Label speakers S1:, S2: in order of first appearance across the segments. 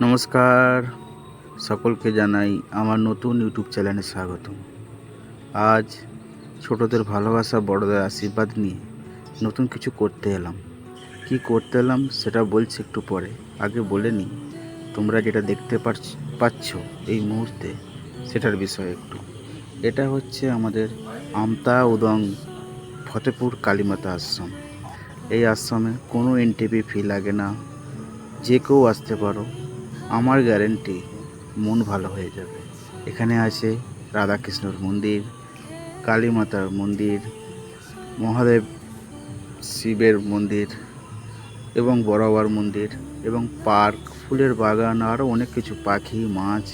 S1: নমস্কার, সকলকে জানাই আমার নতুন ইউটিউব চ্যানেলে স্বাগতম। আজ ছোটদের ভালোবাসা, বড়দের আশীর্বাদ নিয়ে নতুন কিছু করতে এলাম। কি করতে এলাম সেটা বলছি একটু পরে। আগে বলে নিই, তোমরা যেটা দেখতে পাচ্ছ এই মুহূর্তে, সেটার বিষয়ে একটু। এটা হচ্ছে আমাদের আমতা উদং ফতেপুর কালীমাতা আশ্রম। এই আশ্রমে কোনো এন্ট্রি ফি লাগে না, যে কেউ আসতে পারো। আমার গ্যারেন্টি মন ভালো হয়ে যাবে। এখানে আছে রাধাকৃষ্ণর মন্দির, কালী মাতার মন্দির, মহাদেব শিবের মন্দির এবং বড় বাবার মন্দির এবং পার্ক, ফুলের বাগান, আরও অনেক কিছু, পাখি, মাছ,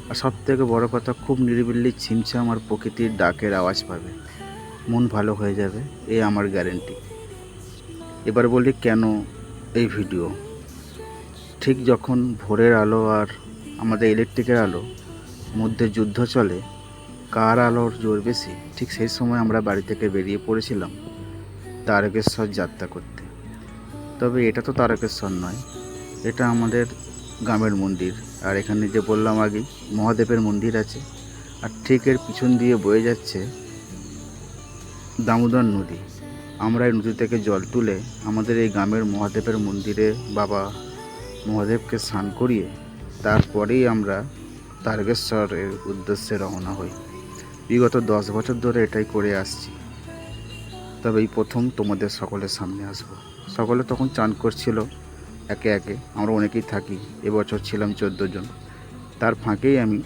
S1: আর সবথেকে বড় কথা, খুব নিরিবিলি ছিমছাম আর প্রকৃতির ডাকের আওয়াজ পাবে। মন ভালো হয়ে যাবে, এই আমার গ্যারেন্টি। এবার বলি কেন এই ভিডিও। ঠিক যখন ভোরের আলো আর আমাদের ইলেকট্রিকের আলো মধ্যে যুদ্ধ চলে, কার আলোর জোর বেশি, ঠিক সেই সময় আমরা বাড়ি থেকে বেরিয়ে পড়েছিলাম তারকেশ্বর যাত্রা করতে। তবে এটা তো তারকেশ্বর নয়, এটা আমাদের গ্রামের মন্দির। আর এখানে যে বললাম আগেই, মহাদেবের মন্দির আছে, আর ঠিক এর পিছন দিয়ে বয়ে যাচ্ছে দামোদর নদী। আমরা এই নদী থেকে জল তুলে আমাদের এই গ্রামের মহাদেবের মন্দিরে বাবা মহাদেবকে স্নান করিয়ে তারপরেই আমরা তারকেশ্বরের উদ্দেশ্যে রওনা হই। বিগত 10 বছর ধরে এটাই করে আসছি, তবে এই প্রথম তোমাদের সকলের সামনে আসব। সকলে তখন চান করছিল একে একে, আমরা অনেকেই থাকি, এবছর ছিলাম 14 জন। তার ফাঁকেই আমি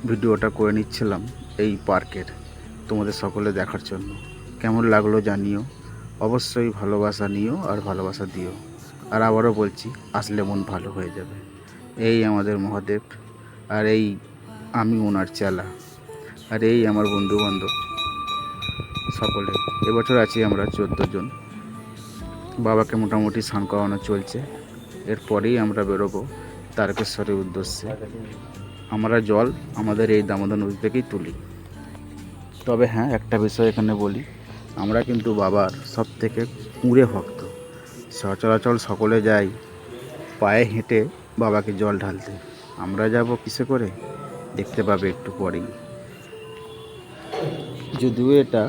S1: ভিডিওটা করে নিচ্ছিলাম এই পার্কের, তোমাদের সকলে দেখার জন্য। কেমন লাগলো জানিও, অবশ্যই ভালোবাসা নিও আর ভালোবাসা দিও। আর আবারও বলছি, আসলে মন ভালো হয়ে যাবে। এই আমাদের মহাদেব, আর এই আমি ওনার চেলা, আর এই আমার বন্ধুবান্ধব সকলে। এবছর আছি আমরা 14 জন। বাবাকে মোটামুটি স্নান করানো চলছে, এরপরেই আমরা বেরোবো তারকেশ্বরের উদ্দেশ্যে। আমরা জল আমাদের এই দামোদর নদী থেকেই তুলি। তবে হ্যাঁ, একটা বিষয় এখানে বলি, আমরা কিন্তু বাবার সব থেকে কুঁড়ে ভক্ত। সচরাচর সকলে যাই পায়ে হেঁটে বাবাকে জল ঢালতে, আমরা যাব কিসে করে, দেখতে পাবে একটু পরেই। যদিও এটা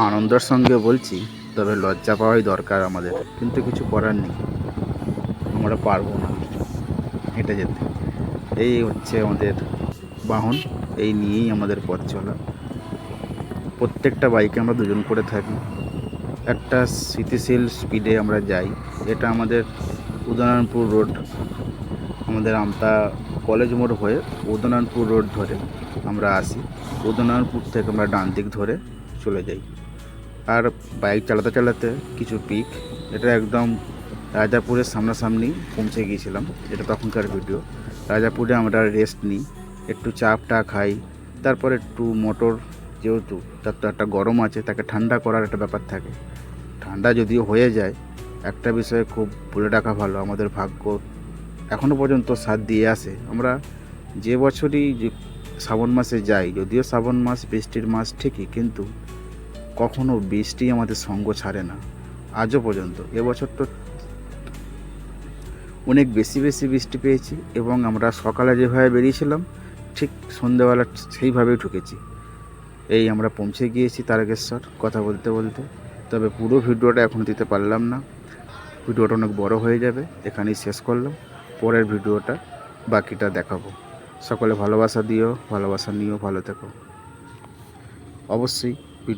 S1: আনন্দের সঙ্গে বলছি, তবে লজ্জা পাওয়াই দরকার আমাদের, কিন্তু কিছু করার নেই, আমরা পারবো না হেঁটে যেতে। এই হচ্ছে আমাদের বাহন, এই নিয়েই আমাদের পথ চলা। প্রত্যেকটা বাইকে আমরা দুজন করে থাকি, একটা স্থিতিশীল স্পিডে আমরা যাই। এটা আমাদের উদয়নারায়ণপুর রোড, আমাদের আমতা কলেজ মোড় হয়ে উদয়নারায়ণপুর রোড ধরে আমরা আসি। উদয়নারায়ণপুর থেকে আমরা ডান দিক ধরে চলে যাই। আর বাইক চালাতে চালাতে কিছু পিক, এটা একদম রাজাপুরের সামনাসামনি পৌঁছে গিয়েছিলাম, এটা তখনকার ভিডিও। রাজাপুরে আমরা রেস্ট নিই, একটু চাপটা খাই, তারপর একটু মোটর, যেহেতু তার তো একটা গরম আছে, তাকে ঠান্ডা করার একটা ব্যাপার থাকে। ঠান্ডা যদিও হয়ে যায়, একটা বিষয়ে খুব বলে রাখা ভালো, আমাদের ভাগ্য এখনও পর্যন্ত সাথ দিয়ে আসে। আমরা যে বছরই শ্রাবণ মাসে যাই, যদিও শ্রাবণ মাস বৃষ্টির মাস ঠিকই, কিন্তু কখনো বৃষ্টি আমাদের সঙ্গ ছাড়ে না আজও পর্যন্ত। এবছর তো অনেক বেশি বৃষ্টি পেয়েছি, এবং আমরা সকালে যেভাবে বেরিয়েছিলাম ঠিক সন্ধ্যেবেলা সেইভাবেই ঢুকেছি। এই আমরা পৌঁছে গিয়েছি তারকেশ্বর কথা বলতে বলতে। তবে পুরো ভিডিওটা এখন দিতে পারলাম না, ভিডিওটা অনেক বড় হয়ে যাবে, এখানেই শেষ করলাম। পরের ভিডিওটা বাকিটা দেখাবো। সকলে ভালোবাসা দিও, ভালোবাসা নিও, ভালো থেকো। অবশ্যই